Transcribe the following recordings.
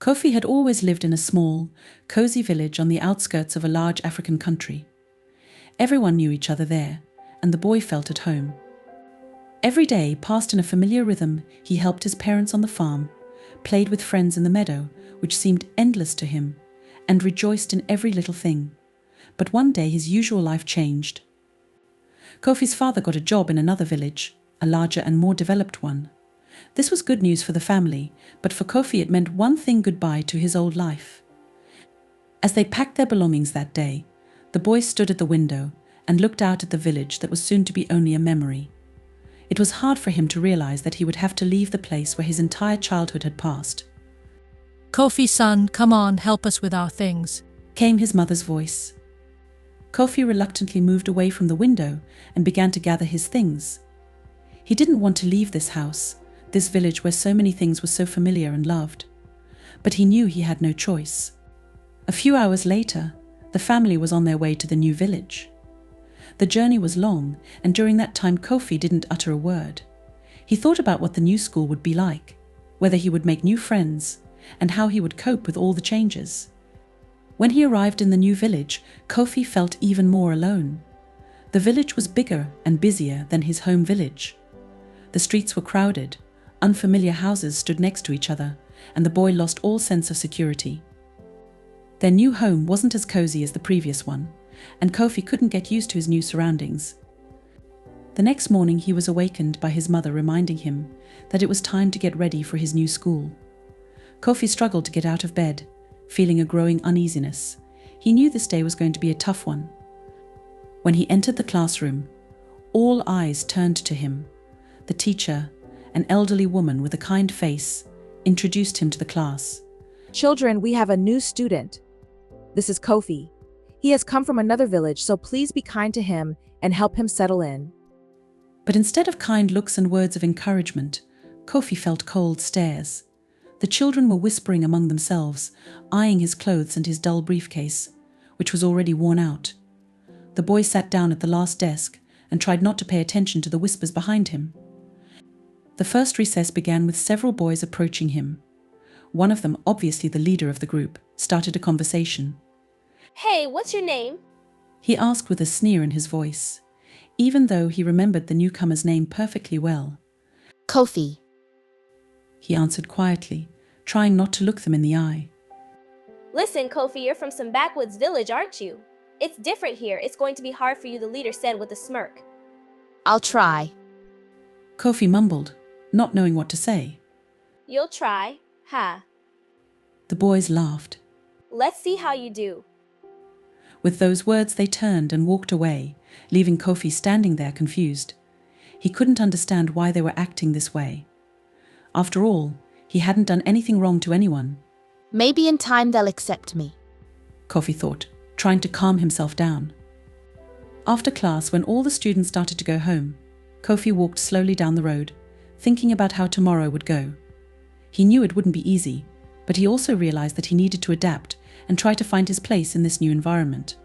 Kofi had always lived in a small, cozy village on the outskirts of a large African country. Everyone knew each other there, and the boy felt at home. Every day passed in a familiar rhythm. He helped his parents on the farm, played with friends in the meadow, which seemed endless to him, and rejoiced in every little thing. But one day his usual life changed. Kofi's father got a job in another village, a larger and more developed one. This was good news for the family, but for Kofi it meant one thing: goodbye to his old life. As they packed their belongings that day, the boy stood at the window and looked out at the village that was soon to be only a memory. It was hard for him to realize that he would have to leave the place where his entire childhood had passed. "Kofi, son, come on, help us with our things," came his mother's voice. Kofi reluctantly moved away from the window and began to gather his things. He didn't want to leave this house, this village where so many things were so familiar and loved. But he knew he had no choice. A few hours later, the family was on their way to the new village. The journey was long, and during that time Kofi didn't utter a word. He thought about what the new school would be like, whether he would make new friends, and how he would cope with all the changes. When he arrived in the new village, Kofi felt even more alone. The village was bigger and busier than his home village. The streets were crowded, unfamiliar houses stood next to each other, and the boy lost all sense of security. Their new home wasn't as cozy as the previous one, and Kofi couldn't get used to his new surroundings. The next morning he was awakened by his mother reminding him that it was time to get ready for his new school. Kofi struggled to get out of bed, feeling a growing uneasiness. He knew this day was going to be a tough one. When he entered the classroom, all eyes turned to him. The teacher, an elderly woman with a kind face, introduced him to the class. "Children, we have a new student. This is Kofi. He has come from another village, so please be kind to him and help him settle in." But instead of kind looks and words of encouragement, Kofi felt cold stares. The children were whispering among themselves, eyeing his clothes and his dull briefcase, which was already worn out. The boy sat down at the last desk and tried not to pay attention to the whispers behind him. The first recess began with several boys approaching him. One of them, obviously the leader of the group, started a conversation. "Hey, what's your name?" he asked with a sneer in his voice, even though he remembered the newcomer's name perfectly well. "Kofi," he answered quietly, trying not to look them in the eye. "Listen, Kofi, you're from some backwoods village, aren't you? It's different here. It's going to be hard for you," the leader said with a smirk. "I'll try." Kofi mumbled, not knowing what to say. "You'll try, ha." The boys laughed. "Let's see how you do." With those words they turned and walked away, leaving Kofi standing there confused. He couldn't understand why they were acting this way. After all, he hadn't done anything wrong to anyone. "Maybe in time they'll accept me," Kofi thought, trying to calm himself down. After class, when all the students started to go home, Kofi walked slowly down the road, thinking about how tomorrow would go. He knew it wouldn't be easy, but he also realized that he needed to adapt and try to find his place in this new environment.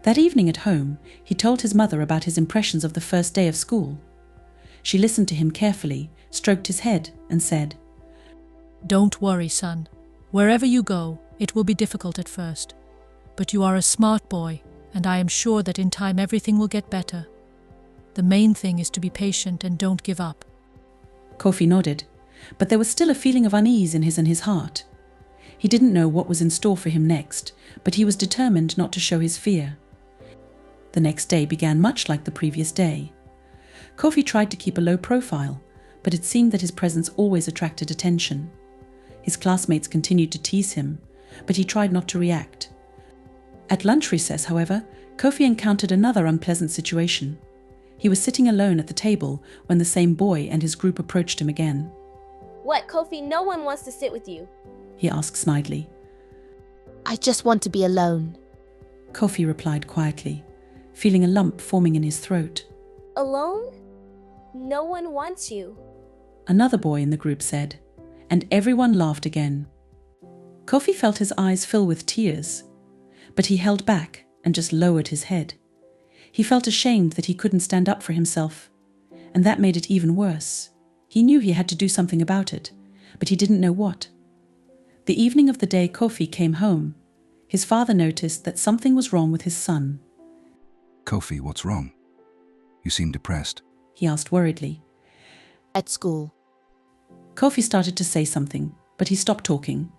That evening at home, he told his mother about his impressions of the first day of school. She listened to him carefully, stroked his head, and said, "Don't worry, son. Wherever you go, it will be difficult at first. But you are a smart boy, and I am sure that in time everything will get better. The main thing is to be patient and don't give up." Kofi nodded, but there was still a feeling of unease in his heart. He didn't know what was in store for him next, but he was determined not to show his fear. The next day began much like the previous day. Kofi tried to keep a low profile, but it seemed that his presence always attracted attention. His classmates continued to tease him, but he tried not to react. At lunch recess, however, Kofi encountered another unpleasant situation. He was sitting alone at the table when the same boy and his group approached him again. "What, Kofi, no one wants to sit with you?" he asked snidely. "I just want to be alone." Kofi replied quietly, feeling a lump forming in his throat. "Alone? No one wants you." Another boy in the group said, and everyone laughed again. Kofi felt his eyes fill with tears, but he held back and just lowered his head. He felt ashamed that he couldn't stand up for himself, and that made it even worse. He knew he had to do something about it, but he didn't know what. The evening of the day Kofi came home, his father noticed that something was wrong with his son. Kofi, what's wrong? You seem depressed. He asked worriedly. At school. Kofi started to say something, but he stopped talking.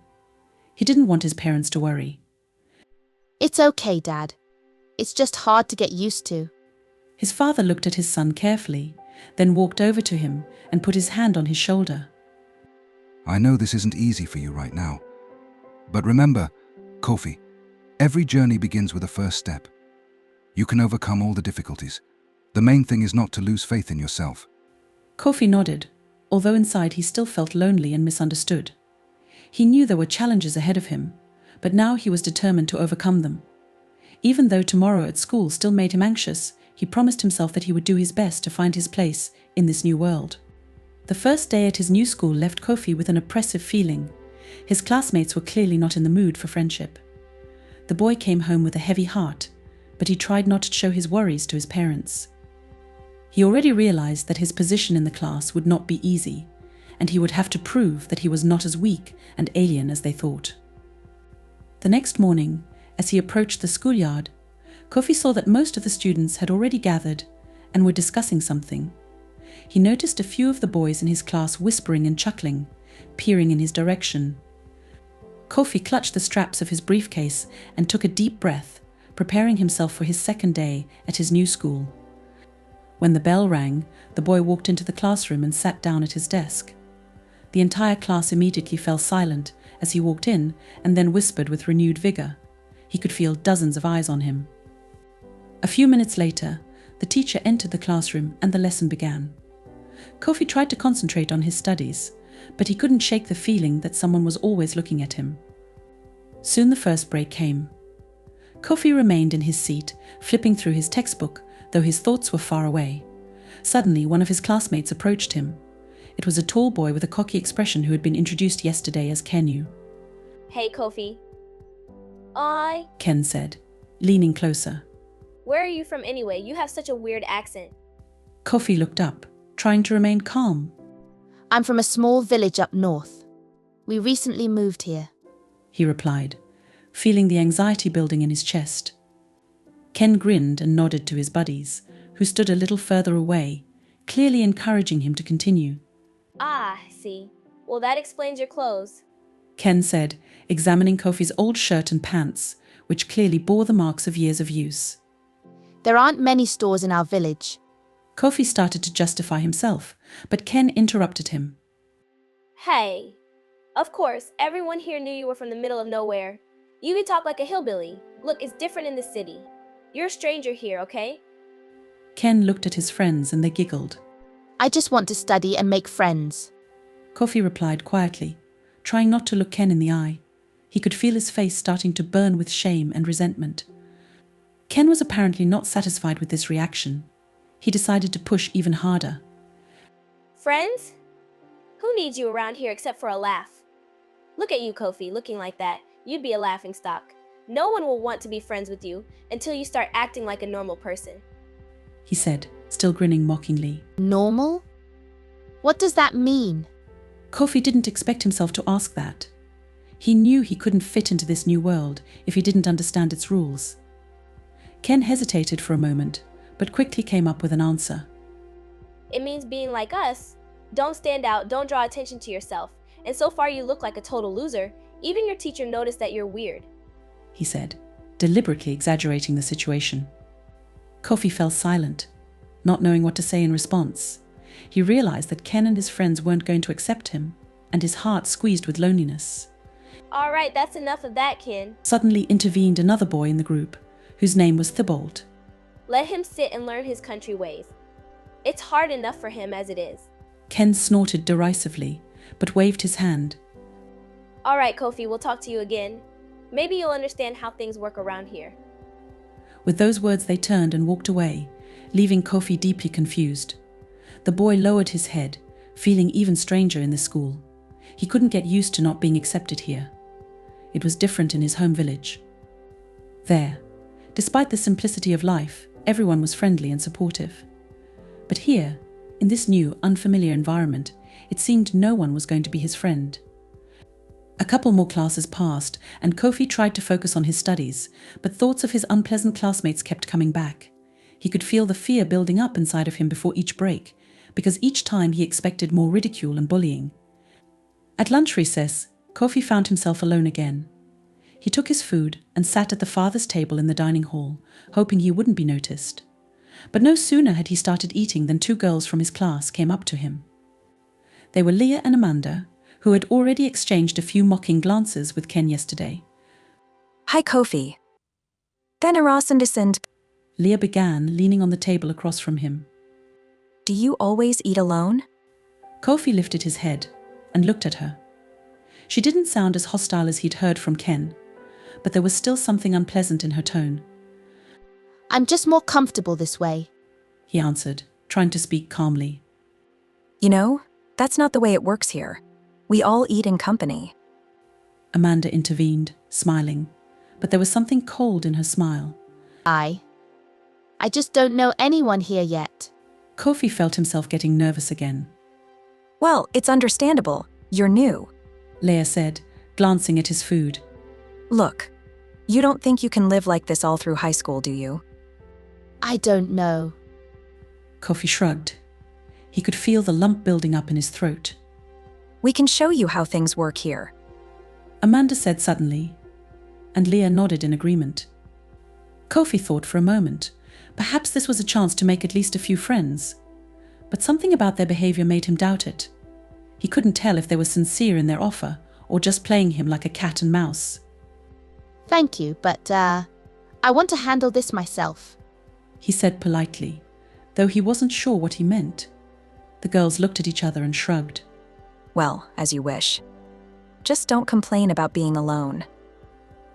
He didn't want his parents to worry. It's okay, Dad. It's just hard to get used to. His father looked at his son carefully, then walked over to him and put his hand on his shoulder. I know this isn't easy for you right now. But remember, Kofi, every journey begins with a first step. You can overcome all the difficulties. The main thing is not to lose faith in yourself. Kofi nodded, although inside he still felt lonely and misunderstood. He knew there were challenges ahead of him, but now he was determined to overcome them. Even though tomorrow at school still made him anxious, he promised himself that he would do his best to find his place in this new world. The first day at his new school left Kofi with an oppressive feeling. His classmates were clearly not in the mood for friendship. The boy came home with a heavy heart, but he tried not to show his worries to his parents. He already realized that his position in the class would not be easy, and he would have to prove that he was not as weak and alien as they thought. The next morning, as he approached the schoolyard, Kofi saw that most of the students had already gathered and were discussing something. He noticed a few of the boys in his class whispering and chuckling, peering in his direction. Kofi clutched the straps of his briefcase and took a deep breath, preparing himself for his second day at his new school. When the bell rang, the boy walked into the classroom and sat down at his desk. The entire class immediately fell silent as he walked in and then whispered with renewed vigor. He could feel dozens of eyes on him. A few minutes later, the teacher entered the classroom and the lesson began. Kofi tried to concentrate on his studies, but he couldn't shake the feeling that someone was always looking at him. Soon the first break came. Kofi remained in his seat, flipping through his textbook, though his thoughts were far away. Suddenly, one of his classmates approached him. It was a tall boy with a cocky expression who had been introduced yesterday as Kenu. Hey, Kofi. Ken said, leaning closer. Where are you from anyway? You have such a weird accent. Kofi looked up, trying to remain calm. I'm from a small village up north. We recently moved here. He replied, feeling the anxiety building in his chest. Ken grinned and nodded to his buddies, who stood a little further away, clearly encouraging him to continue. Ah, I see. Well, that explains your clothes. Ken said, examining Kofi's old shirt and pants, which clearly bore the marks of years of use. There aren't many stores in our village. Kofi started to justify himself, but Ken interrupted him. Hey. Of course, everyone here knew you were from the middle of nowhere. You even talk like a hillbilly. Look, it's different in the city. You're a stranger here, okay? Ken looked at his friends and they giggled. I just want to study and make friends. Kofi replied quietly, trying not to look Ken in the eye. He could feel his face starting to burn with shame and resentment. Ken was apparently not satisfied with this reaction. He decided to push even harder. Friends? Who needs you around here except for a laugh? Look at you, Kofi, looking like that. You'd be a laughingstock. No one will want to be friends with you until you start acting like a normal person. He said, still grinning mockingly. Normal? What does that mean? Kofi didn't expect himself to ask that. He knew he couldn't fit into this new world if he didn't understand its rules. Ken hesitated for a moment, but quickly came up with an answer. It means being like us. Don't stand out, don't draw attention to yourself. And so far you look like a total loser. Even your teacher noticed that you're weird. He said, deliberately exaggerating the situation. Kofi fell silent, not knowing what to say in response. He realized that Ken and his friends weren't going to accept him, and his heart squeezed with loneliness. All right, that's enough of that, Ken. Suddenly intervened another boy in the group, whose name was Thibault. Let him sit and learn his country ways. It's hard enough for him as it is. Ken snorted derisively, but waved his hand. All right, Kofi, we'll talk to you again. Maybe you'll understand how things work around here. With those words they turned and walked away, leaving Kofi deeply confused. The boy lowered his head, feeling even stranger in the school. He couldn't get used to not being accepted here. It was different in his home village. There, despite the simplicity of life, everyone was friendly and supportive. But here, in this new, unfamiliar environment, it seemed no one was going to be his friend. A couple more classes passed, and Kofi tried to focus on his studies, but thoughts of his unpleasant classmates kept coming back. He could feel the fear building up inside of him before each break, because each time he expected more ridicule and bullying. At lunch recess, Kofi found himself alone again. He took his food and sat at the farthest table in the dining hall, hoping he wouldn't be noticed. But no sooner had he started eating than two girls from his class came up to him. They were Leah and Amanda, who had already exchanged a few mocking glances with Ken yesterday. Hi, Kofi. Then and Leah began, leaning on the table across from him. do you always eat alone? Kofi lifted his head and looked at her. She didn't sound as hostile as he'd heard from Ken, but there was still something unpleasant in her tone. I'm just more comfortable this way. He answered, trying to speak calmly. You know, that's not the way it works here. We all eat in company. Amanda intervened, smiling, but there was something cold in her smile. I just don't know anyone here yet. Kofi felt himself getting nervous again. Well, it's understandable. You're new. Leah said, glancing at his food. Look, you don't think you can live like this all through high school, do you? I don't know. Kofi shrugged. He could feel the lump building up in his throat. We can show you how things work here. Amanda said suddenly, and Leah nodded in agreement. Kofi thought for a moment. Perhaps this was a chance to make at least a few friends. But something about their behavior made him doubt it. He couldn't tell if they were sincere in their offer or just playing him like a cat and mouse. Thank you, but I want to handle this myself. He said politely, though he wasn't sure what he meant. The girls looked at each other and shrugged. Well, as you wish. Just don't complain about being alone.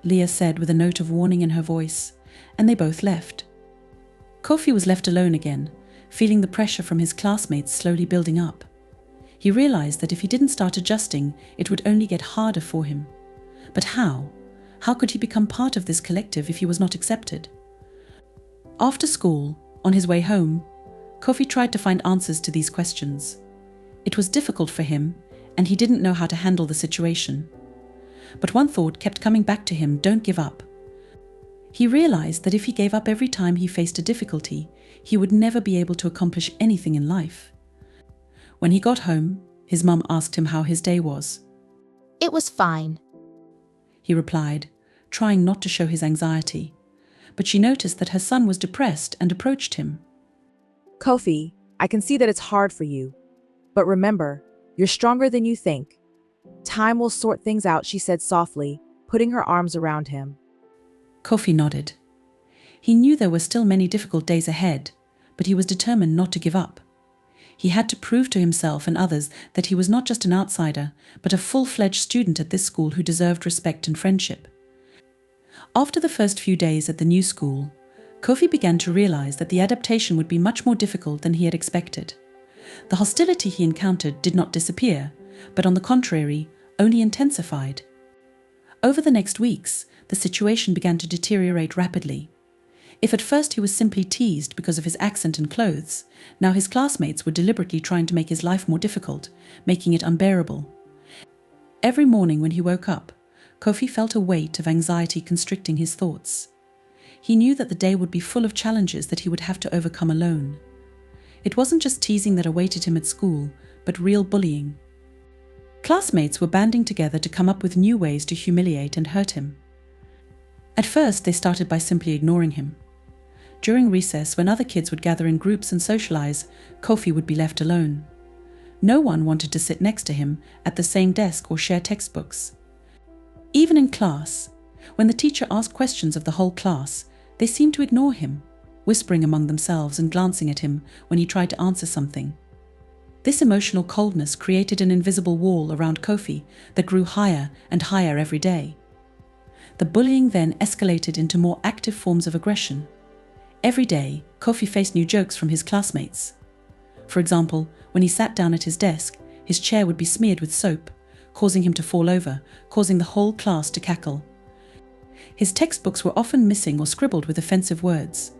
Leah said with a note of warning in her voice, and they both left. Kofi was left alone again, feeling the pressure from his classmates slowly building up. He realized that if he didn't start adjusting, it would only get harder for him. But how? How could he become part of this collective if he was not accepted? After school, on his way home, Kofi tried to find answers to these questions. It was difficult for him, and he didn't know how to handle the situation. But one thought kept coming back to him: don't give up. He realized that if he gave up every time he faced a difficulty, he would never be able to accomplish anything in life. When he got home, his mum asked him how his day was. It was fine. He replied, trying not to show his anxiety. But she noticed that her son was depressed and approached him. Kofi, I can see that it's hard for you. But remember, you're stronger than you think. Time will sort things out, she said softly, putting her arms around him. Kofi nodded. He knew there were still many difficult days ahead, but he was determined not to give up. He had to prove to himself and others that he was not just an outsider, but a full-fledged student at this school who deserved respect and friendship. After the first few days at the new school, Kofi began to realize that the adaptation would be much more difficult than he had expected. The hostility he encountered did not disappear, but on the contrary, only intensified. Over the next weeks, the situation began to deteriorate rapidly. If at first he was simply teased because of his accent and clothes, now his classmates were deliberately trying to make his life more difficult, making it unbearable. Every morning when he woke up, Kofi felt a weight of anxiety constricting his thoughts. He knew that the day would be full of challenges that he would have to overcome alone. It wasn't just teasing that awaited him at school, but real bullying. Classmates were banding together to come up with new ways to humiliate and hurt him. At first, they started by simply ignoring him. During recess, when other kids would gather in groups and socialize, Kofi would be left alone. No one wanted to sit next to him at the same desk or share textbooks. Even in class, when the teacher asked questions of the whole class, they seemed to ignore him, whispering among themselves and glancing at him when he tried to answer something. This emotional coldness created an invisible wall around Kofi that grew higher and higher every day. The bullying then escalated into more active forms of aggression. Every day, Kofi faced new jokes from his classmates. For example, when he sat down at his desk, his chair would be smeared with soap, causing him to fall over, causing the whole class to cackle. His textbooks were often missing or scribbled with offensive words.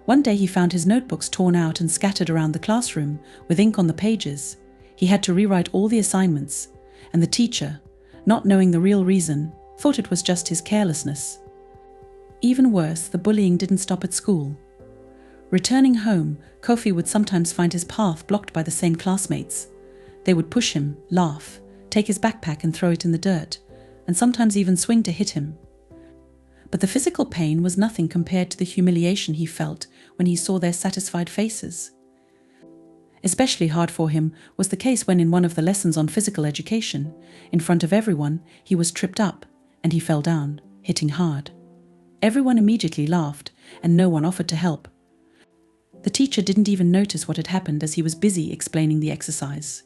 One day he found his notebooks torn out and scattered around the classroom, with ink on the pages. He had to rewrite all the assignments, and the teacher, not knowing the real reason, thought it was just his carelessness. Even worse, the bullying didn't stop at school. Returning home, Kofi would sometimes find his path blocked by the same classmates. They would push him, laugh, take his backpack and throw it in the dirt, and sometimes even swing to hit him. But the physical pain was nothing compared to the humiliation he felt when he saw their satisfied faces. Especially hard for him was the case when in one of the lessons on physical education, in front of everyone, he was tripped up and he fell down, hitting hard. Everyone immediately laughed and no one offered to help. The teacher didn't even notice what had happened as he was busy explaining the exercise.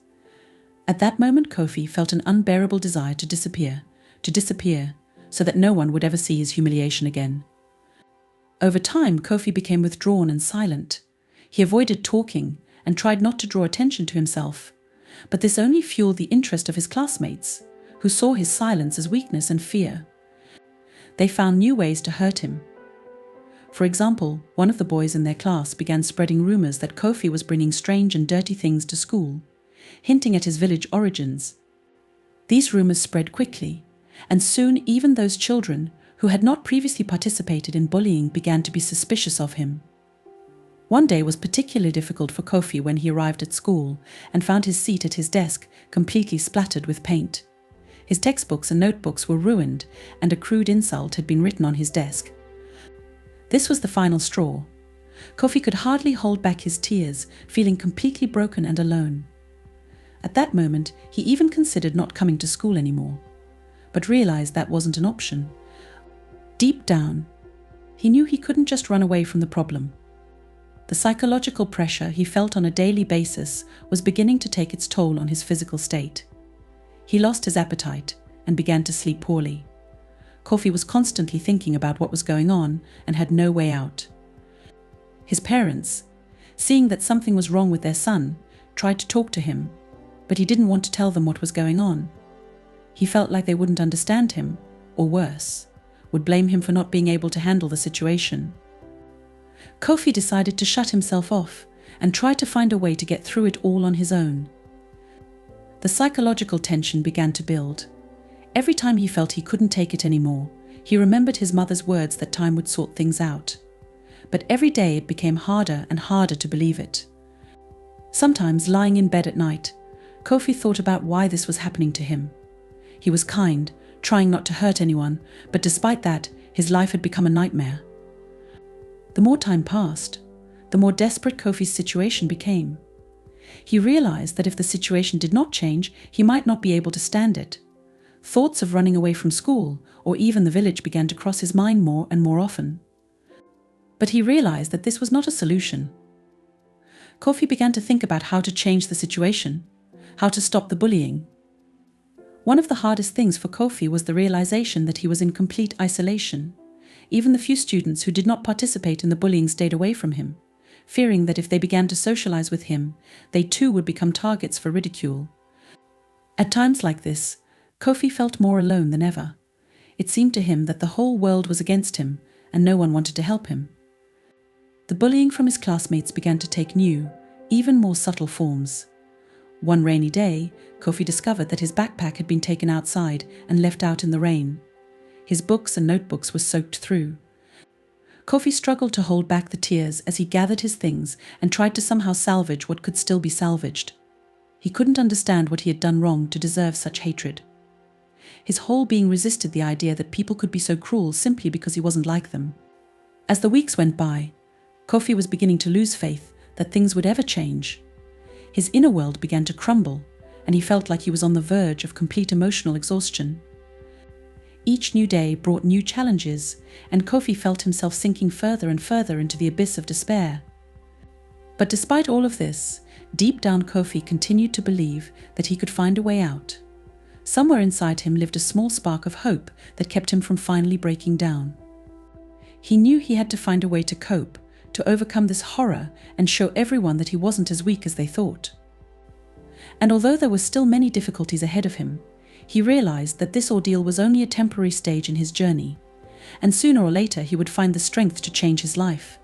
At that moment, Kofi felt an unbearable desire to disappear, so that no one would ever see his humiliation again. Over time, Kofi became withdrawn and silent. He avoided talking and tried not to draw attention to himself, but this only fueled the interest of his classmates, who saw his silence as weakness and fear. They found new ways to hurt him. For example, one of the boys in their class began spreading rumors that Kofi was bringing strange and dirty things to school, hinting at his village origins. These rumors spread quickly, and soon even those children who had not previously participated in bullying began to be suspicious of him. One day was particularly difficult for Kofi when he arrived at school and found his seat at his desk completely splattered with paint. His textbooks and notebooks were ruined, and a crude insult had been written on his desk. This was the final straw. Kofi could hardly hold back his tears, feeling completely broken and alone. At that moment, he even considered not coming to school anymore, but realized that wasn't an option. Deep down, he knew he couldn't just run away from the problem. The psychological pressure he felt on a daily basis was beginning to take its toll on his physical state. He lost his appetite and began to sleep poorly. Kofi was constantly thinking about what was going on and had no way out. His parents, seeing that something was wrong with their son, tried to talk to him, but he didn't want to tell them what was going on. He felt like they wouldn't understand him, or worse, would blame him for not being able to handle the situation. Kofi decided to shut himself off and try to find a way to get through it all on his own. The psychological tension began to build. Every time he felt he couldn't take it anymore, he remembered his mother's words that time would sort things out. But every day it became harder and harder to believe it. Sometimes, lying in bed at night, Kofi thought about why this was happening to him. He was kind, trying not to hurt anyone, but despite that, his life had become a nightmare. The more time passed, the more desperate Kofi's situation became. He realized that if the situation did not change, he might not be able to stand it. Thoughts of running away from school or even the village began to cross his mind more and more often. But he realized that this was not a solution. Kofi began to think about how to change the situation, how to stop the bullying. One of the hardest things for Kofi was the realization that he was in complete isolation. Even the few students who did not participate in the bullying stayed away from him, fearing that if they began to socialize with him, they too would become targets for ridicule. At times like this, Kofi felt more alone than ever. It seemed to him that the whole world was against him and no one wanted to help him. The bullying from his classmates began to take new, even more subtle forms. One rainy day, Kofi discovered that his backpack had been taken outside and left out in the rain. His books and notebooks were soaked through. Kofi struggled to hold back the tears as he gathered his things and tried to somehow salvage what could still be salvaged. He couldn't understand what he had done wrong to deserve such hatred. His whole being resisted the idea that people could be so cruel simply because he wasn't like them. As the weeks went by, Kofi was beginning to lose faith that things would ever change. His inner world began to crumble, and he felt like he was on the verge of complete emotional exhaustion. Each new day brought new challenges, and Kofi felt himself sinking further and further into the abyss of despair. But despite all of this, deep down Kofi continued to believe that he could find a way out. Somewhere inside him lived a small spark of hope that kept him from finally breaking down. He knew he had to find a way to cope, to overcome this horror and show everyone that he wasn't as weak as they thought. And although there were still many difficulties ahead of him, he realized that this ordeal was only a temporary stage in his journey, and sooner or later he would find the strength to change his life.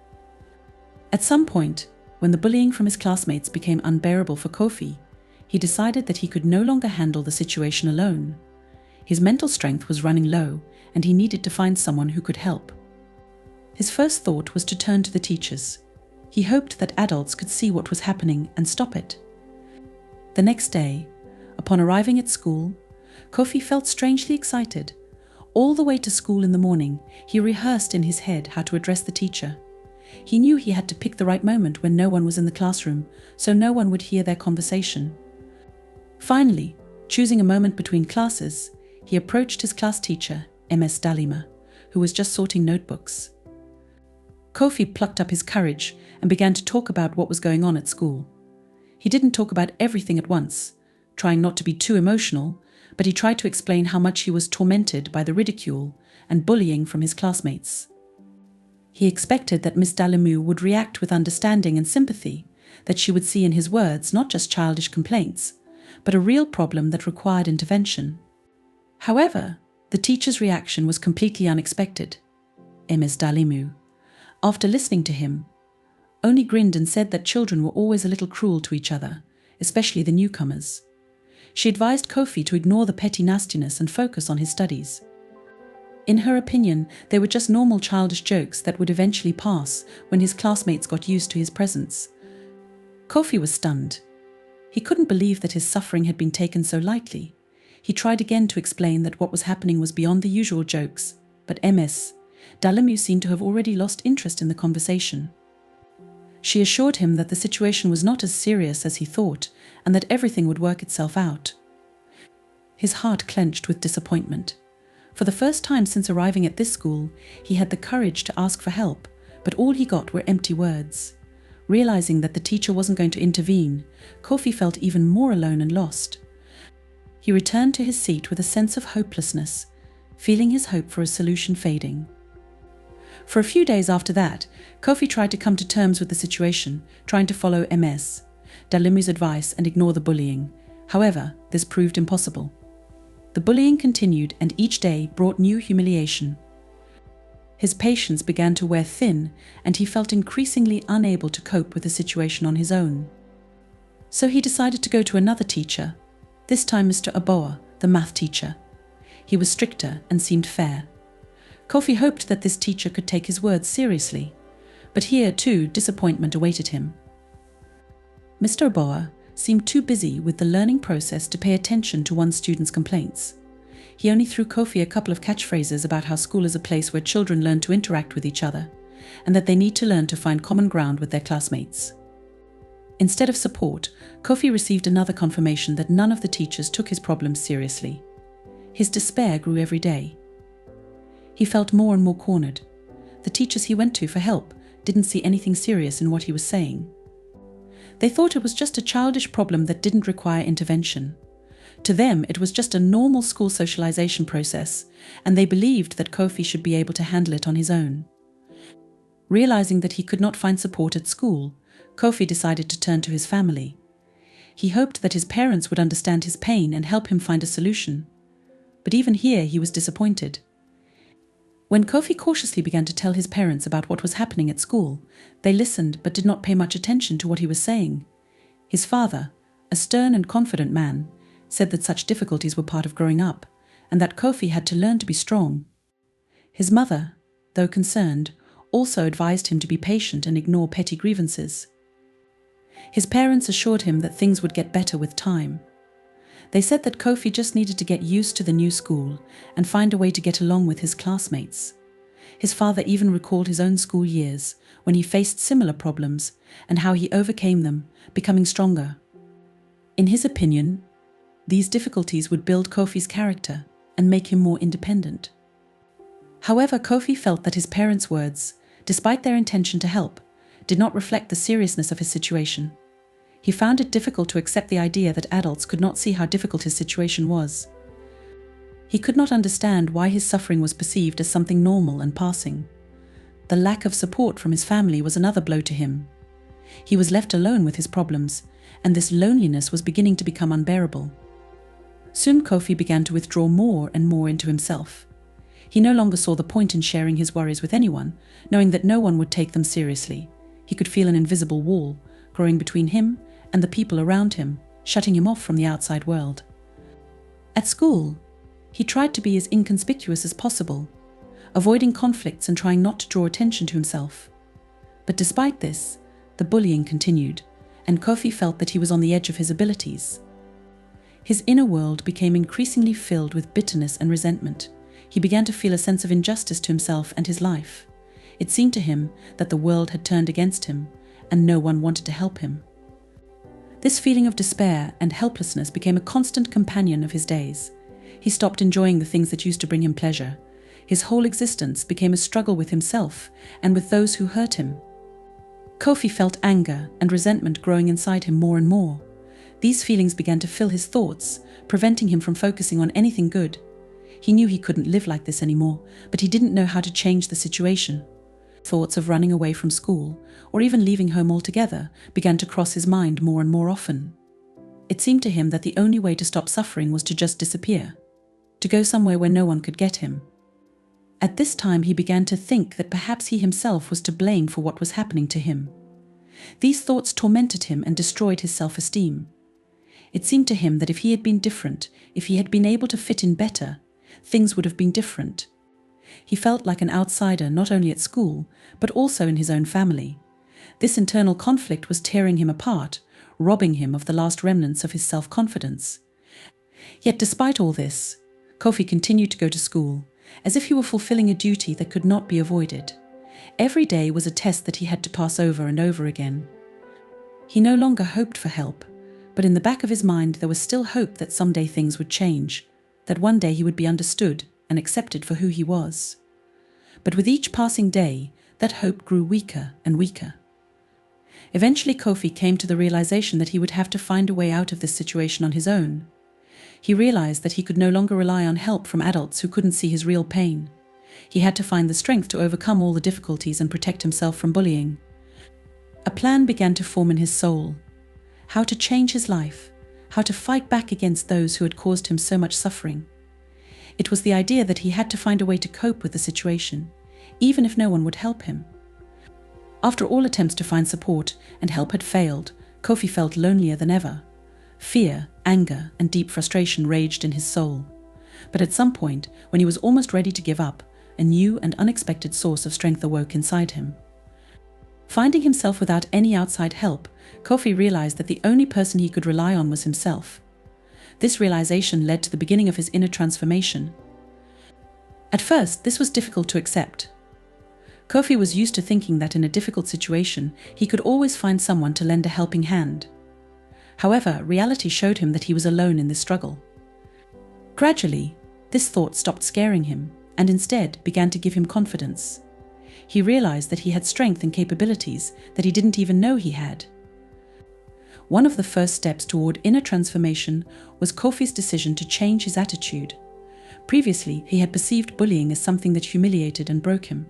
At some point, when the bullying from his classmates became unbearable for Kofi, he decided that he could no longer handle the situation alone. His mental strength was running low, and he needed to find someone who could help. His first thought was to turn to the teachers. He hoped that adults could see what was happening and stop it. The next day, upon arriving at school, Kofi felt strangely excited. All the way to school in the morning, he rehearsed in his head how to address the teacher. He knew he had to pick the right moment when no one was in the classroom, so no one would hear their conversation. Finally, choosing a moment between classes, he approached his class teacher, Ms. Dalima, who was just sorting notebooks. Kofi plucked up his courage and began to talk about what was going on at school. He didn't talk about everything at once, trying not to be too emotional, but he tried to explain how much he was tormented by the ridicule and bullying from his classmates. He expected that Miss Dalimu would react with understanding and sympathy, that she would see in his words not just childish complaints, but a real problem that required intervention. However, the teacher's reaction was completely unexpected. Ms. Dalimu, after listening to him, only grinned and said that children were always a little cruel to each other, especially the newcomers. She advised Kofi to ignore the petty nastiness and focus on his studies. In her opinion, they were just normal childish jokes that would eventually pass when his classmates got used to his presence. Kofi was stunned. He couldn't believe that his suffering had been taken so lightly. He tried again to explain that what was happening was beyond the usual jokes, but Ms. Dalimu seemed to have already lost interest in the conversation. She assured him that the situation was not as serious as he thought and that everything would work itself out. His heart clenched with disappointment. For the first time since arriving at this school, he had the courage to ask for help, but all he got were empty words. Realizing that the teacher wasn't going to intervene, Kofi felt even more alone and lost. He returned to his seat with a sense of hopelessness, feeling his hope for a solution fading. For a few days after that, Kofi tried to come to terms with the situation, trying to follow Ms. Dalimu's advice and ignore the bullying. However, this proved impossible. The bullying continued, and each day brought new humiliation. His patience began to wear thin, and he felt increasingly unable to cope with the situation on his own. So he decided to go to another teacher, this time Mr. Aboa, the math teacher. He was stricter and seemed fair. Kofi hoped that this teacher could take his words seriously, but here too disappointment awaited him. Mr. Aboa seemed too busy with the learning process to pay attention to one student's complaints. He only threw Kofi a couple of catchphrases about how school is a place where children learn to interact with each other, and that they need to learn to find common ground with their classmates. Instead of support, Kofi received another confirmation that none of the teachers took his problems seriously. His despair grew every day. He felt more and more cornered. The teachers he went to for help didn't see anything serious in what he was saying. They thought it was just a childish problem that didn't require intervention. To them, it was just a normal school socialization process, and they believed that Kofi should be able to handle it on his own. Realizing that he could not find support at school, Kofi decided to turn to his family. He hoped that his parents would understand his pain and help him find a solution. But even here, he was disappointed. When Kofi cautiously began to tell his parents about what was happening at school, they listened but did not pay much attention to what he was saying. His father, a stern and confident man, said that such difficulties were part of growing up, and that Kofi had to learn to be strong. His mother, though concerned, also advised him to be patient and ignore petty grievances. His parents assured him that things would get better with time. They said that Kofi just needed to get used to the new school and find a way to get along with his classmates. His father even recalled his own school years when he faced similar problems and how he overcame them, becoming stronger. In his opinion, these difficulties would build Kofi's character and make him more independent. However, Kofi felt that his parents' words, despite their intention to help, did not reflect the seriousness of his situation. He found it difficult to accept the idea that adults could not see how difficult his situation was. He could not understand why his suffering was perceived as something normal and passing. The lack of support from his family was another blow to him. He was left alone with his problems, and this loneliness was beginning to become unbearable. Soon Kofi began to withdraw more and more into himself. He no longer saw the point in sharing his worries with anyone, knowing that no one would take them seriously. He could feel an invisible wall growing between him and the people around him, shutting him off from the outside world. At school, He tried to be as inconspicuous as possible, avoiding conflicts and trying not to draw attention to himself. But despite this, the bullying continued, and Kofi felt that he was on the edge of his abilities. His inner world became increasingly filled with bitterness and resentment. He began to feel a sense of injustice to himself and his life. It seemed to him that the world had turned against him, and no one wanted to help him. This feeling of despair and helplessness became a constant companion of his days. He stopped enjoying the things that used to bring him pleasure. His whole existence became a struggle with himself and with those who hurt him. Kofi felt anger and resentment growing inside him more and more. These feelings began to fill his thoughts, preventing him from focusing on anything good. He knew he couldn't live like this anymore, but he didn't know how to change the situation. Thoughts of running away from school, or even leaving home altogether, began to cross his mind more and more often. It seemed to him that the only way to stop suffering was to just disappear, to go somewhere where no one could get him. At this time, he began to think that perhaps he himself was to blame for what was happening to him. These thoughts tormented him and destroyed his self-esteem. It seemed to him that if he had been different, if he had been able to fit in better, things would have been different. He felt like an outsider not only at school, but also in his own family. This internal conflict was tearing him apart, robbing him of the last remnants of his self-confidence. Yet despite all this, Kofi continued to go to school, as if he were fulfilling a duty that could not be avoided. Every day was a test that he had to pass over and over again. He no longer hoped for help, but in the back of his mind there was still hope that someday things would change, that one day he would be understood and accepted for who he was. But with each passing day, that hope grew weaker and weaker. Eventually, Kofi came to the realization that he would have to find a way out of this situation on his own. He realized that he could no longer rely on help from adults who couldn't see his real pain. He had to find the strength to overcome all the difficulties and protect himself from bullying. A plan began to form in his soul: how to change his life, how to fight back against those who had caused him so much suffering. It was the idea that he had to find a way to cope with the situation, even if no one would help him. After all attempts to find support and help had failed, Kofi felt lonelier than ever. Fear, anger, and deep frustration raged in his soul. But at some point, when he was almost ready to give up, a new and unexpected source of strength awoke inside him. Finding himself without any outside help, Kofi realized that the only person he could rely on was himself. This realization led to the beginning of his inner transformation. At first, this was difficult to accept. Kofi was used to thinking that in a difficult situation, he could always find someone to lend a helping hand. However, reality showed him that he was alone in this struggle. Gradually, this thought stopped scaring him and instead began to give him confidence. He realized that he had strength and capabilities that he didn't even know he had. One of the first steps toward inner transformation was Kofi's decision to change his attitude. Previously, he had perceived bullying as something that humiliated and broke him.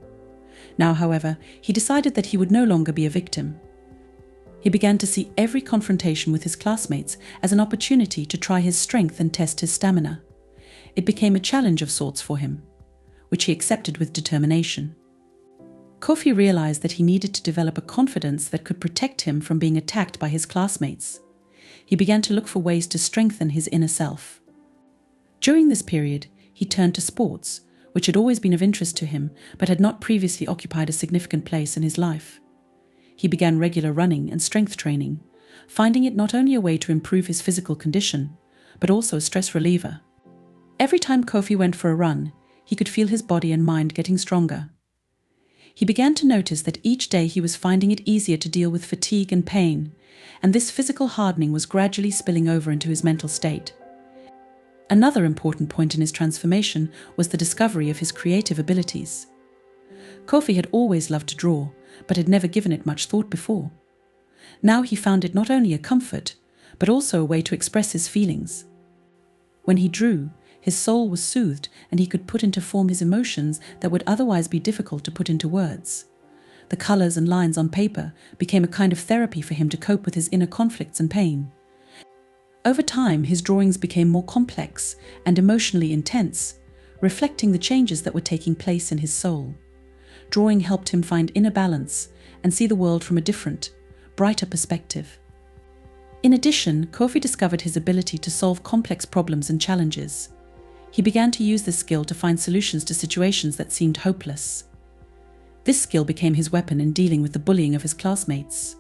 Now, however, he decided that he would no longer be a victim. He began to see every confrontation with his classmates as an opportunity to try his strength and test his stamina. It became a challenge of sorts for him, which he accepted with determination. Kofi realized that he needed to develop a confidence that could protect him from being attacked by his classmates. He began to look for ways to strengthen his inner self. During this period, he turned to sports, which had always been of interest to him but had not previously occupied a significant place in his life. He began regular running and strength training, finding it not only a way to improve his physical condition, but also a stress reliever. Every time Kofi went for a run, he could feel his body and mind getting stronger. He began to notice that each day he was finding it easier to deal with fatigue and pain, and this physical hardening was gradually spilling over into his mental state. Another important point in his transformation was the discovery of his creative abilities. Kofi had always loved to draw, but had never given it much thought before. Now he found it not only a comfort, but also a way to express his feelings. When he drew, his soul was soothed and he could put into form his emotions that would otherwise be difficult to put into words. The colors and lines on paper became a kind of therapy for him to cope with his inner conflicts and pain. Over time, his drawings became more complex and emotionally intense, reflecting the changes that were taking place in his soul. Drawing helped him find inner balance and see the world from a different, brighter perspective. In addition, Kofi discovered his ability to solve complex problems and challenges. He began to use this skill to find solutions to situations that seemed hopeless. This skill became his weapon in dealing with the bullying of his classmates.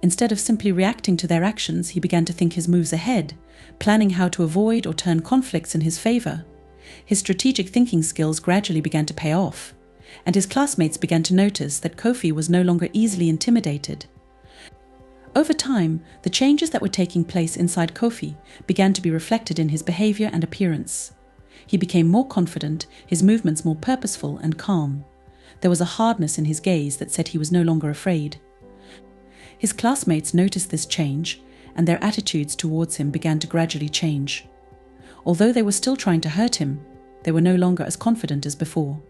Instead of simply reacting to their actions, he began to think his moves ahead, planning how to avoid or turn conflicts in his favor. His strategic thinking skills gradually began to pay off, and his classmates began to notice that Kofi was no longer easily intimidated. Over time, the changes that were taking place inside Kofi began to be reflected in his behavior and appearance. He became more confident, his movements more purposeful and calm. There was a hardness in his gaze that said he was no longer afraid. His classmates noticed this change, and their attitudes towards him began to gradually change. Although they were still trying to hurt him, they were no longer as confident as before.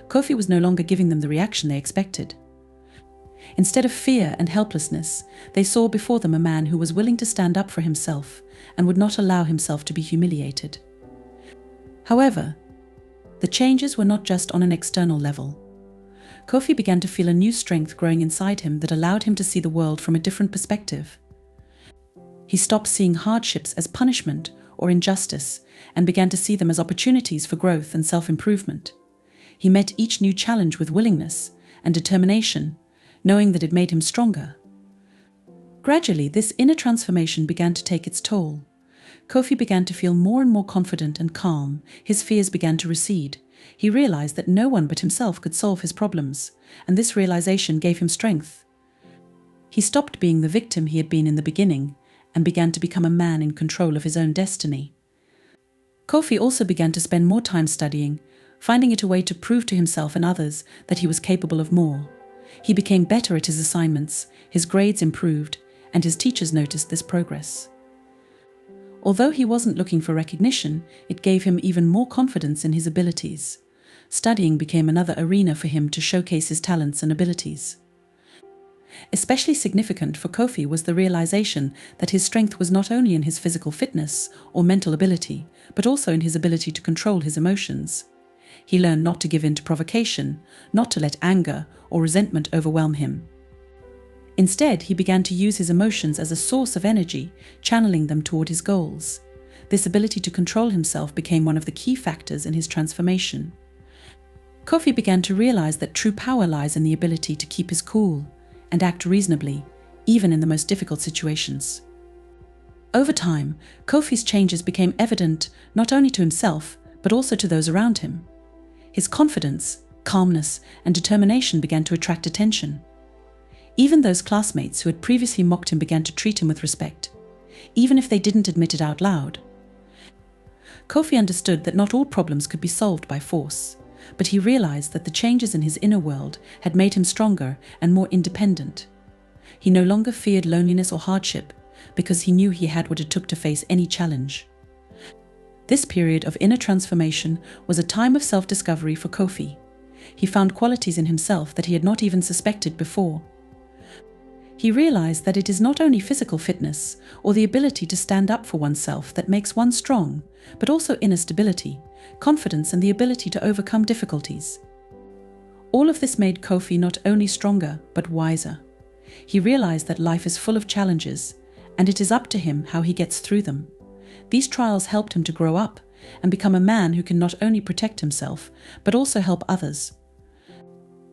Kofi was no longer giving them the reaction they expected. Instead of fear and helplessness, they saw before them a man who was willing to stand up for himself and would not allow himself to be humiliated. However, the changes were not just on an external level. Kofi began to feel a new strength growing inside him that allowed him to see the world from a different perspective. He stopped seeing hardships as punishment or injustice and began to see them as opportunities for growth and self-improvement. He met each new challenge with willingness and determination, knowing that it made him stronger. Gradually, this inner transformation began to take its toll. Kofi began to feel more and more confident and calm. His fears began to recede. He realized that no one but himself could solve his problems, and this realization gave him strength. He stopped being the victim he had been in the beginning and began to become a man in control of his own destiny. Kofi also began to spend more time studying, finding it a way to prove to himself and others that he was capable of more. He became better at his assignments, his grades improved, and his teachers noticed this progress. Although he wasn't looking for recognition, it gave him even more confidence in his abilities. Studying became another arena for him to showcase his talents and abilities. Especially significant for Kofi was the realization that his strength was not only in his physical fitness or mental ability, but also in his ability to control his emotions. He learned not to give in to provocation, not to let anger or resentment overwhelm him. Instead, he began to use his emotions as a source of energy, channeling them toward his goals. This ability to control himself became one of the key factors in his transformation. Kofi began to realize that true power lies in the ability to keep his cool and act reasonably, even in the most difficult situations. Over time, Kofi's changes became evident not only to himself, but also to those around him. His confidence, calmness, and determination began to attract attention. Even those classmates who had previously mocked him began to treat him with respect, even if they didn't admit it out loud. Kofi understood that not all problems could be solved by force, but he realized that the changes in his inner world had made him stronger and more independent. He no longer feared loneliness or hardship because he knew he had what it took to face any challenge. This period of inner transformation was a time of self-discovery for Kofi. He found qualities in himself that he had not even suspected before. He realized that it is not only physical fitness or the ability to stand up for oneself that makes one strong, but also inner stability, confidence, and the ability to overcome difficulties. All of this made Kofi not only stronger, but wiser. He realized that life is full of challenges, and it is up to him how he gets through them. These trials helped him to grow up and become a man who can not only protect himself, but also help others.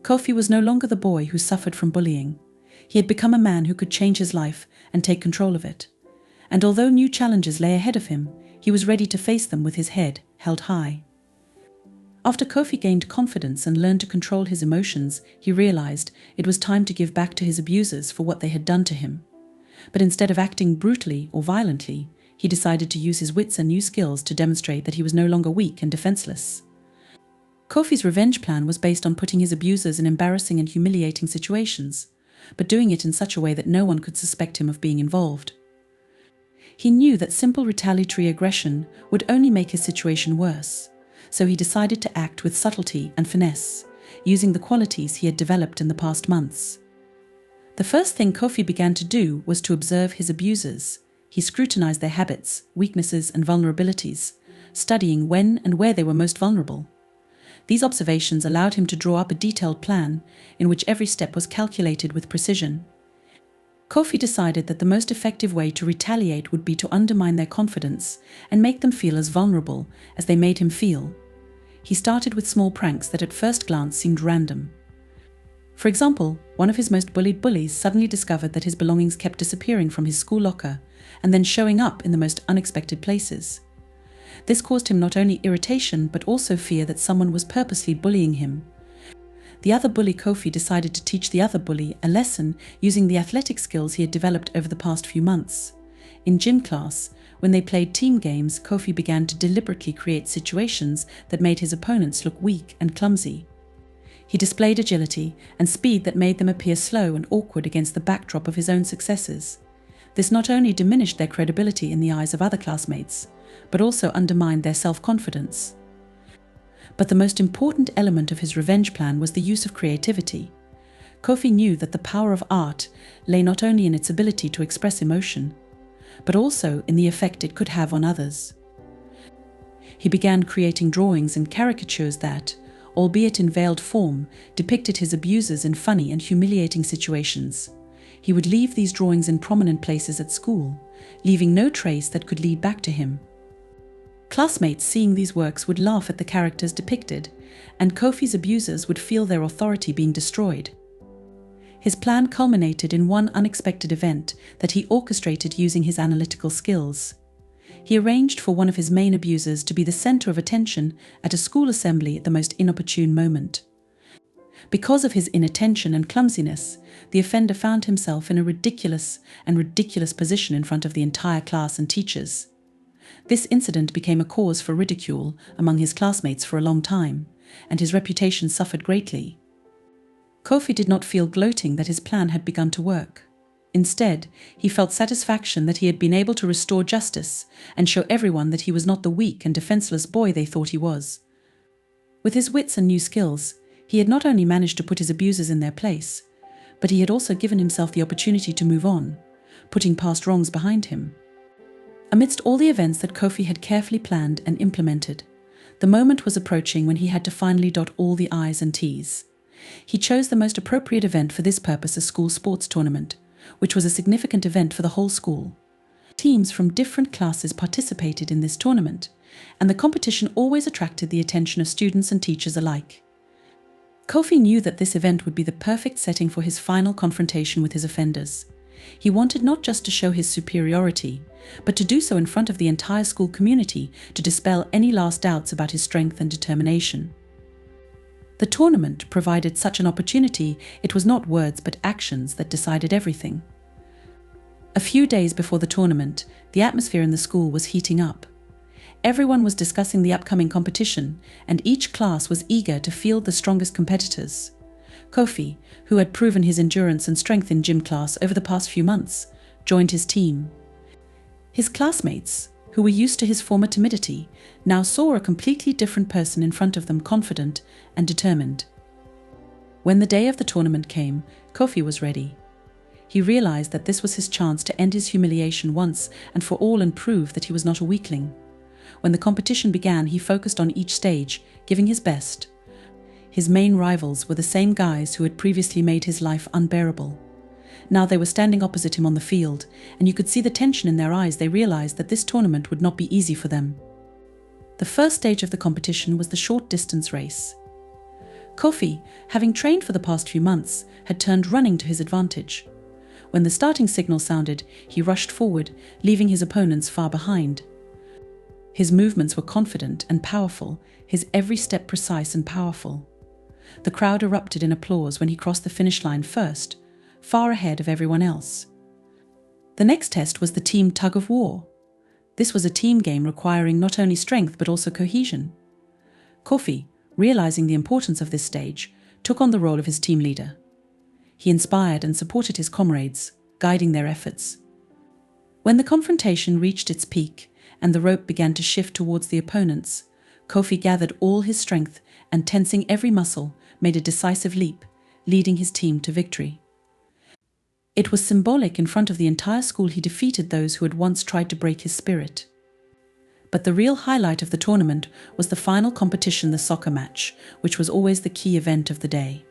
Kofi was no longer the boy who suffered from bullying. He had become a man who could change his life and take control of it. And although new challenges lay ahead of him, he was ready to face them with his head held high. After Kofi gained confidence and learned to control his emotions, he realized it was time to give back to his abusers for what they had done to him. But instead of acting brutally or violently, he decided to use his wits and new skills to demonstrate that he was no longer weak and defenseless. Kofi's revenge plan was based on putting his abusers in embarrassing and humiliating situations, but doing it in such a way that no one could suspect him of being involved. He knew that simple retaliatory aggression would only make his situation worse, so he decided to act with subtlety and finesse, using the qualities he had developed in the past months. The first thing Kofi began to do was to observe his abusers. He scrutinized their habits, weaknesses, and vulnerabilities, studying when and where they were most vulnerable. These observations allowed him to draw up a detailed plan in which every step was calculated with precision. Kofi decided that the most effective way to retaliate would be to undermine their confidence and make them feel as vulnerable as they made him feel. He started with small pranks that at first glance seemed random. For example, one of his most bullied bullies suddenly discovered that his belongings kept disappearing from his school locker and then showing up in the most unexpected places. This caused him not only irritation but also fear that someone was purposely bullying him. The other bully, Kofi, decided to teach the other bully a lesson using the athletic skills he had developed over the past few months. In gym class, when they played team games, Kofi began to deliberately create situations that made his opponents look weak and clumsy. He displayed agility and speed that made them appear slow and awkward against the backdrop of his own successes. This not only diminished their credibility in the eyes of other classmates, but also undermined their self-confidence. But the most important element of his revenge plan was the use of creativity. Kofi knew that the power of art lay not only in its ability to express emotion, but also in the effect it could have on others. He began creating drawings and caricatures that, albeit in veiled form, depicted his abusers in funny and humiliating situations. He would leave these drawings in prominent places at school, leaving no trace that could lead back to him. Classmates seeing these works would laugh at the characters depicted, and Kofi's abusers would feel their authority being destroyed. His plan culminated in one unexpected event that he orchestrated using his analytical skills. He arranged for one of his main abusers to be the center of attention at a school assembly at the most inopportune moment. Because of his inattention and clumsiness, the offender found himself in a ridiculous position in front of the entire class and teachers. This incident became a cause for ridicule among his classmates for a long time, and his reputation suffered greatly. Kofi did not feel gloating that his plan had begun to work. Instead, he felt satisfaction that he had been able to restore justice and show everyone that he was not the weak and defenseless boy they thought he was. With his wits and new skills, he had not only managed to put his abusers in their place, but he had also given himself the opportunity to move on, putting past wrongs behind him. Amidst all the events that Kofi had carefully planned and implemented, the moment was approaching when he had to finally dot all the I's and T's. He chose the most appropriate event for this purpose, a school sports tournament, which was a significant event for the whole school. Teams from different classes participated in this tournament, and the competition always attracted the attention of students and teachers alike. Kofi knew that this event would be the perfect setting for his final confrontation with his offenders. He wanted not just to show his superiority, but to do so in front of the entire school community to dispel any last doubts about his strength and determination. The tournament provided such an opportunity. It was not words but actions that decided everything. A few days before the tournament, the atmosphere in the school was heating up. Everyone was discussing the upcoming competition, and each class was eager to field the strongest competitors. Kofi, who had proven his endurance and strength in gym class over the past few months, joined his team. His classmates, who were used to his former timidity, now saw a completely different person in front of them, confident and determined. When the day of the tournament came, Kofi was ready. He realized that this was his chance to end his humiliation once and for all and prove that he was not a weakling. When the competition began, he focused on each stage, giving his best. His main rivals were the same guys who had previously made his life unbearable. Now they were standing opposite him on the field, and you could see the tension in their eyes. They realized that this tournament would not be easy for them. The first stage of the competition was the short distance race. Kofi, having trained for the past few months, had turned running to his advantage. When the starting signal sounded, he rushed forward, leaving his opponents far behind. His movements were confident and powerful, his every step precise and powerful. The crowd erupted in applause when he crossed the finish line first, far ahead of everyone else. The next test was the team tug-of-war. This was a team game requiring not only strength but also cohesion. Kofi, realizing the importance of this stage, took on the role of his team leader. He inspired and supported his comrades, guiding their efforts. When the confrontation reached its peak and the rope began to shift towards the opponents, Kofi gathered all his strength and, tensing every muscle, made a decisive leap, leading his team to victory. It was symbolic. In front of the entire school, he defeated those who had once tried to break his spirit. But the real highlight of the tournament was the final competition, the soccer match, which was always the key event of the day.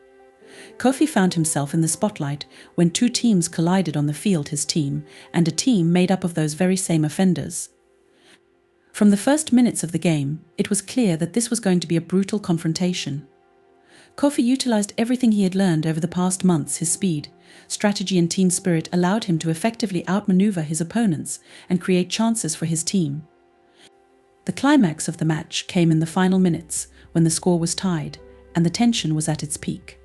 Kofi found himself in the spotlight when two teams collided on the field, his team and a team made up of those very same offenders. From the first minutes of the game, it was clear that this was going to be a brutal confrontation. Kofi utilized everything he had learned over the past months. His speed, strategy and team spirit allowed him to effectively outmaneuver his opponents and create chances for his team. The climax of the match came in the final minutes when the score was tied and the tension was at its peak.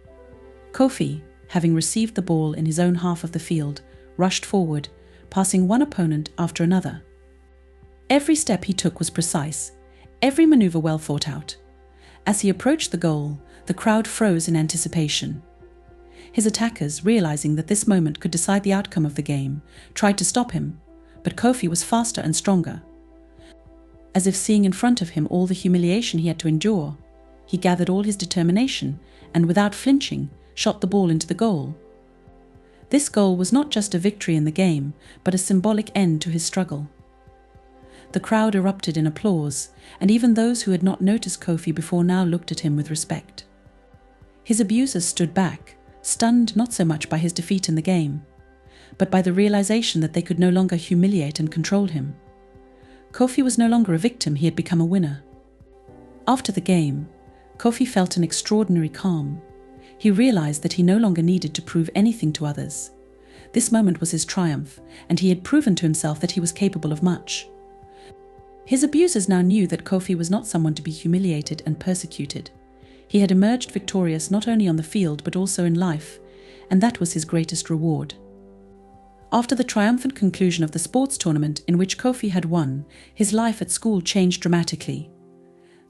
Kofi, having received the ball in his own half of the field, rushed forward, passing one opponent after another. Every step he took was precise, every maneuver well thought out. As he approached the goal, the crowd froze in anticipation. His attackers, realizing that this moment could decide the outcome of the game, tried to stop him, but Kofi was faster and stronger. As if seeing in front of him all the humiliation he had to endure, he gathered all his determination and, without flinching, shot the ball into the goal. This goal was not just a victory in the game, but a symbolic end to his struggle. The crowd erupted in applause, and even those who had not noticed Kofi before now looked at him with respect. His abusers stood back, stunned not so much by his defeat in the game, but by the realization that they could no longer humiliate and control him. Kofi was no longer a victim, he had become a winner. After the game, Kofi felt an extraordinary calm. He realized that he no longer needed to prove anything to others. This moment was his triumph, and he had proven to himself that he was capable of much. His abusers now knew that Kofi was not someone to be humiliated and persecuted. He had emerged victorious not only on the field but also in life, and that was his greatest reward. After the triumphant conclusion of the sports tournament in which Kofi had won, his life at school changed dramatically.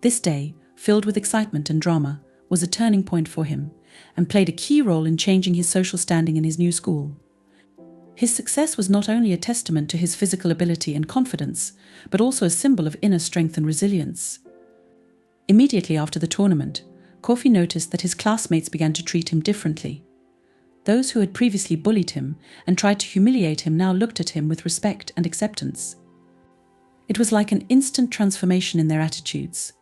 This day, filled with excitement and drama, was a turning point for him, and played a key role in changing his social standing in his new school. His success was not only a testament to his physical ability and confidence, but also a symbol of inner strength and resilience. Immediately after the tournament, Kofi noticed that his classmates began to treat him differently. Those who had previously bullied him and tried to humiliate him now looked at him with respect and acceptance. It was like an instant transformation in their attitudes.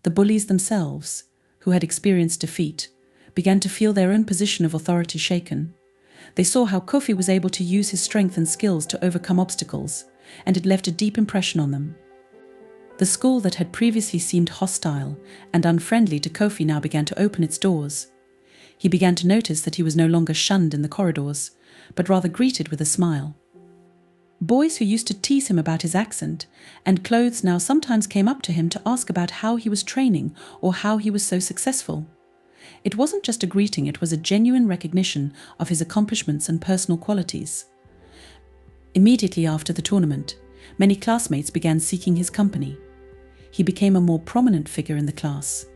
The bullies themselves, who had experienced defeat, began to feel their own position of authority shaken. They saw how Kofi was able to use his strength and skills to overcome obstacles, and it left a deep impression on them. The school that had previously seemed hostile and unfriendly to Kofi now began to open its doors. He began to notice that he was no longer shunned in the corridors, but rather greeted with a smile. Boys who used to tease him about his accent and clothes now sometimes came up to him to ask about how he was training or how he was so successful. It wasn't just a greeting, it was a genuine recognition of his accomplishments and personal qualities. Immediately after the tournament, many classmates began seeking his company. He became a more prominent figure in the class,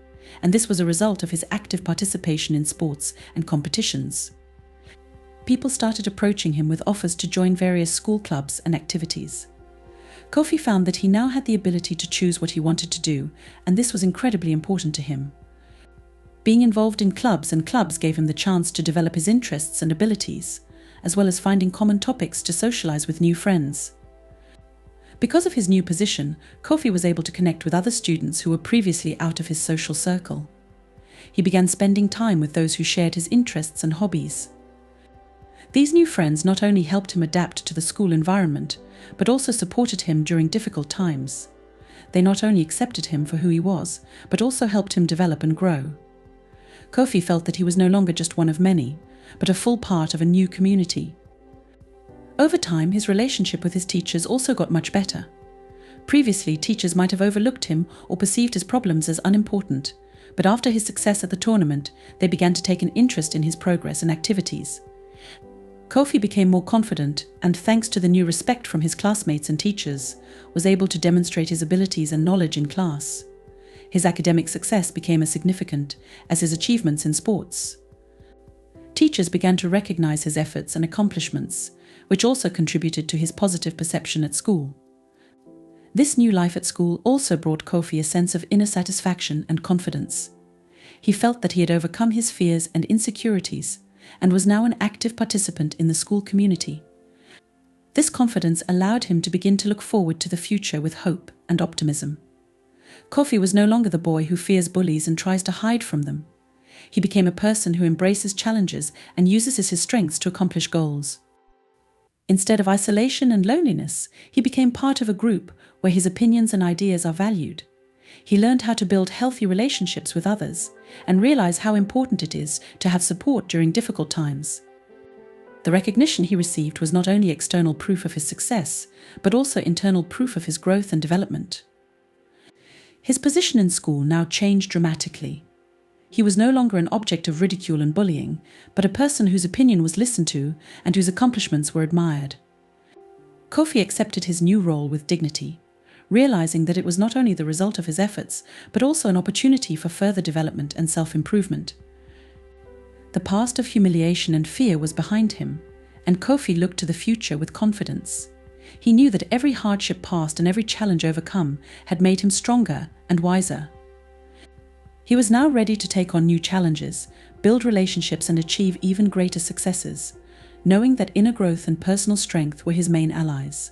and this was a result of his active participation in sports and competitions. People started approaching him with offers to join various school clubs and activities. Kofi found that he now had the ability to choose what he wanted to do, and this was incredibly important to him. Being involved in clubs gave him the chance to develop his interests and abilities, as well as finding common topics to socialize with new friends. Because of his new position, Kofi was able to connect with other students who were previously out of his social circle. He began spending time with those who shared his interests and hobbies. These new friends not only helped him adapt to the school environment, but also supported him during difficult times. They not only accepted him for who he was, but also helped him develop and grow. Kofi felt that he was no longer just one of many, but a full part of a new community. Over time, his relationship with his teachers also got much better. Previously, teachers might have overlooked him or perceived his problems as unimportant, but after his success at the tournament, they began to take an interest in his progress and activities. Kofi became more confident and, thanks to the new respect from his classmates and teachers, was able to demonstrate his abilities and knowledge in class. His academic success became as significant as his achievements in sports. Teachers began to recognize his efforts and accomplishments, which also contributed to his positive perception at school. This new life at school also brought Kofi a sense of inner satisfaction and confidence. He felt that he had overcome his fears and insecurities and was now an active participant in the school community. This confidence allowed him to begin to look forward to the future with hope and optimism. Kofi was no longer the boy who fears bullies and tries to hide from them. He became a person who embraces challenges and uses his strengths to accomplish goals. Instead of isolation and loneliness, he became part of a group where his opinions and ideas are valued. He learned how to build healthy relationships with others and realize how important it is to have support during difficult times. The recognition he received was not only external proof of his success, but also internal proof of his growth and development. His position in school now changed dramatically. He was no longer an object of ridicule and bullying, but a person whose opinion was listened to and whose accomplishments were admired. Kofi accepted his new role with dignity, realizing that it was not only the result of his efforts, but also an opportunity for further development and self-improvement. The past of humiliation and fear was behind him, and Kofi looked to the future with confidence. He knew that every hardship passed and every challenge overcome had made him stronger and wiser. He was now ready to take on new challenges, build relationships and achieve even greater successes, knowing that inner growth and personal strength were his main allies.